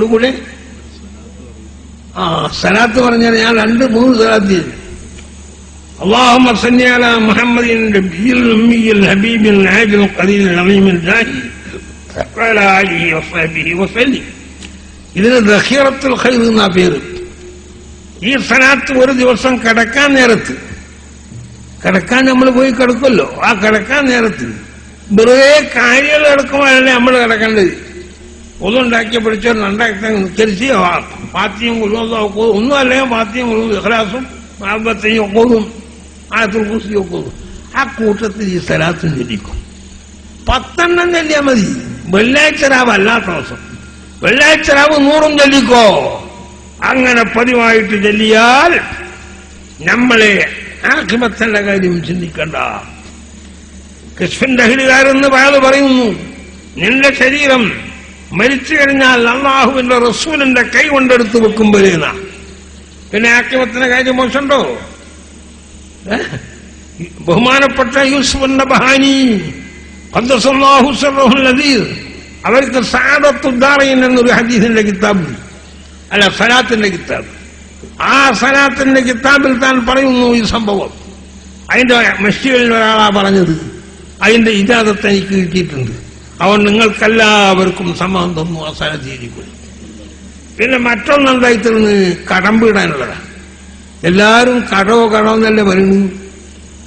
ോടുകൂടെ സലാത്ത് പറഞ്ഞാൽ ഞാൻ 2-3 സലാത്ത് ചെയ്തു. اللهم صل على محمد النبي الأمي الحبيب العاجل القليل العظيم الجاهي وعلى آله وصحبه وسلم. ഇതിന് ദഖീറത്തുൽ ഖൈർ എന്നാ പേര്. ഈ സലാത്ത് ഒരു ദിവസം കിടക്കാൻ നേരത്ത്, കിടക്കാൻ നമ്മൾ പോയി കിടക്കുമല്ലോ, ആ കിടക്കാൻ നേരത്ത് വെറുതെ കാര്യങ്ങൾ കിടക്കുമ്പോഴല്ലേ നമ്മൾ കിടക്കേണ്ടത്. ഒന്നുണ്ടാക്കിയ പിടിച്ചോ 2 റക്അത്ത് നിസ്കരിച്ച് ഫാത്തിഹയും ഒന്നും അല്ലെങ്കിൽ ഫാത്തിഹയും ഇഖ്ലാസും മഹബ്ബത്തും ഓതും, ആയത്തുൽ കുർസിയും ഓതും. ആ കൂട്ടത്തിൽ ഈ സലാത്തും ചൊല്ലിക്കും. 10 ചൊല്ലിയാൽ മതി. വെള്ളിയാഴ്ച രാവ് അല്ലാത്ത ദിവസം, വെള്ളിയാഴ്ച രാവ് 100 ചൊല്ലിക്കോ. അങ്ങനെ പതിവായിട്ട് ചൊല്ലിയാൽ നമ്മളെ ആഖിബത്തിന്റെ കാര്യം ചിന്തിക്കണ്ട. കശ്ഫിന്റെ അഹ്ലുകാരെന്ന് പറയുന്നു, നിന്റെ ശരീരം മരിച്ചു കഴിഞ്ഞാൽ അള്ളാഹുവിന്റെ റസൂലിന്റെ കൈ കൊണ്ടെടുത്ത് വെക്കുമ്പോഴേനാ. പിന്നെ ആഖിബത്തിന്റെ കാര്യം മോശമുണ്ടോ? ബഹുമാനപ്പെട്ട യൂസുഫ് നബഹാനി ഖദ്ദസല്ലാഹു സിർറഹുൽ അസീസ് അവർക്ക് സഅദത്തുദ്ദാറൈൻ എന്നൊരു ഹദീസിന്റെ കിതാബ്, അല്ല സലാത്തിന്റെ കിതാബ്, ആ സലാത്തിന്റെ കിതാബിൽ താൻ പറയുന്നു ഈ സംഭവം. അതിന്റെ മസ്ജിദിൽ ഒരാളാ പറഞ്ഞത്, അതിന്റെ ഇജാസത്ത് എനിക്ക് കിട്ടിയിട്ടുണ്ട്, അവൻ നിങ്ങൾക്കെല്ലാവർക്കും സമ്മതം തന്നു ആ സലാത്ത് ചെയ്തിക്കൊള്ളു. പിന്നെ മറ്റൊന്നെന്തായിത്തീർന്ന് കടം വീടാനുള്ളതാണ്. എല്ലാവരും കടമെന്നല്ലേ പറയുന്നു,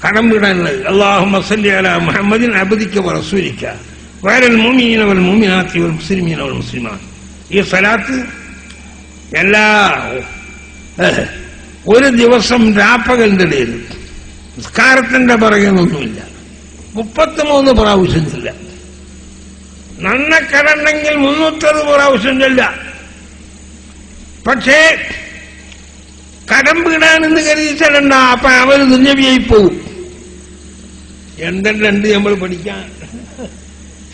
കടം വീടാനുള്ളത്. അല്ലാഹുമ്മ സല്ലി അലാ മുഹമ്മദിൻ അബ്ദിക വ റസൂലിക വഅലൽ മുഅ്മിനീന വൽ മുഅ്മിനാത്തി വൽ മുസ്ലിമീന വൽ മുസ്ലിമാത്ത്. ഈ സലാത്ത് എല്ലാ ഒരു ദിവസം രാപ്പകലിന്റെ ഇടയിൽ നിസ്കാരത്തിന്റെ പറയുന്നൊന്നുമില്ല, 33 പ്രാവശ്യം ചെല്ല. നന്നക്കടണ്ടെങ്കിൽ 360 പ്രാവശ്യം ചെല്ല. പക്ഷേ കടം വീടാണെന്ന് കരുതി ചെല്ലണ്ട, അപ്പൊ അവര് ദുന്യവിയായി പോകും. എന്തുണ്ട് നമ്മൾ പഠിക്കാൻ?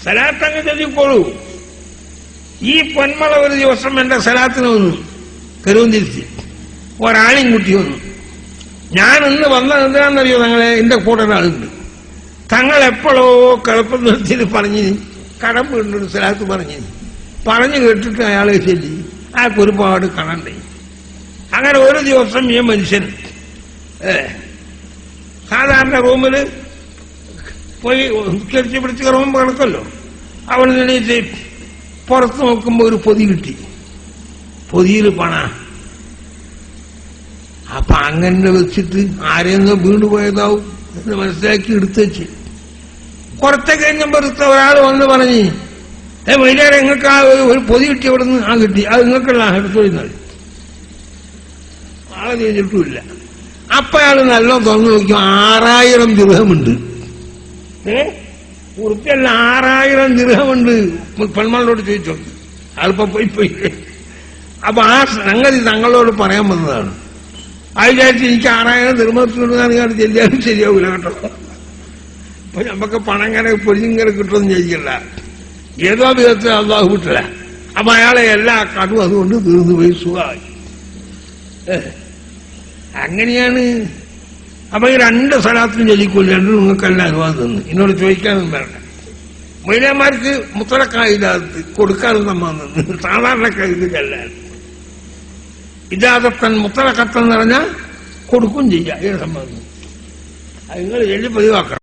സലാത്തങ്ങ് ചൊല്ലിക്കോളൂ. ഈ പൊന്മള ഒരു ദിവസം എന്റെ സലാത്തിന് വന്നു, കരുവന്തിരിച്ച് ഒരാളെയും കുട്ടി വന്നു. ഞാൻ ഇന്ന് വന്നത് എന്തിനാണെന്നറിയോ തങ്ങളെ? എന്റെ കൂടെ ഒരാളുണ്ട്. തങ്ങൾ എപ്പോഴോ കിളപ്പം നിർത്തിയിട്ട് പറഞ്ഞ് കടം വീടിനൊരു സലാത്ത് പറഞ്ഞു കേട്ടിട്ട് അയാളെ ചൊല്ലി അയാൾക്ക് ഒരുപാട് കടണ്ടേ. അങ്ങനെ ഒരു ദിവസം ഈ മനുഷ്യൻ സാധാരണ റൂമില് പോയി ഉത്കരിച്ച് പിടിച്ച് കയറുമ്പോൾ കിടക്കല്ലോ, അവിടെ നിന്നീച്ച് പുറത്ത് നോക്കുമ്പോ ഒരു പൊതി കിട്ടി. പൊതിയിൽ പണ. അപ്പൊ അങ്ങനെ വെച്ചിട്ട് ആരെയൊന്നും വീണ്ടുപോയതാവും എന്ന് മനസ്സിലാക്കി എടുത്തു വെച്ച് കുറച്ച് കഴിഞ്ഞപ്പോൾ ഒരാൾ വന്ന് പറഞ്ഞ്, വൈകുന്നേരം നിങ്ങൾക്ക് ആ ഒരു പൊതി കിട്ടി അവിടെ നിന്ന്. ആ കിട്ടി, അത് നിങ്ങൾക്കുള്ള എടുത്തോളിന്നാൾ. ആളെ കഴിഞ്ഞിട്ടുമില്ല. അപ്പൊ അയാൾ നല്ല തുറന്നു നോക്കി, 6000 ദിർഹമുണ്ട്. ഉറുപ്പിയല്ല, 6000 ദിർഹമുണ്ട്. പെൺമകളോട് ചോദിച്ചോ, ആളിപ്പോ പോയി. അപ്പൊ ആ സംഗതി തങ്ങളോട് പറയാൻ വന്നതാണ്. അത് വിചാരിച്ച് എനിക്ക് 6000 ദിർഹത്തിനുള്ളതാണ് ഞാൻ ചെല്ലിയാലും ശരിയാവൂല കേട്ടോ. അപ്പൊ നമുക്ക് പണം ഇങ്ങനെ പൊരിഞ്ഞിങ്ങനെ കിട്ടുമെന്ന് ചോദിക്കല്ല, ഏതോ വിധത്തിൽ അള്ളാഹു വിട്ടില്ല. അപ്പൊ അയാളെ എല്ലാ കടവും അതുകൊണ്ട് തീർന്നു പോയി, സുഖമായി. അങ്ങനെയാണ്. അപ്പൊ ഈ 2 സലാത്തും ചൊല്ലിക്കൊള്ളു, 2 നിങ്ങൾക്കെല്ലാം അനുവാദം തന്നു. എന്നോട് ചോദിക്കാനൊന്നും വേണ്ട. മഹിളമാർക്ക് മുത്തലക്കായില്ലാത്ത കൊടുക്കാനും സമ്മതം തന്നു. സാധാരണക്കാരില്ല. ഇജാസത്തൻ മുത്തലക്കത്തെന്ന് പറഞ്ഞാൽ കൊടുക്കും ചെയ്യാം, ഏത് സമ്മതം. അത് നിങ്ങൾ ചൊല്ലി പതിവാക്കണം.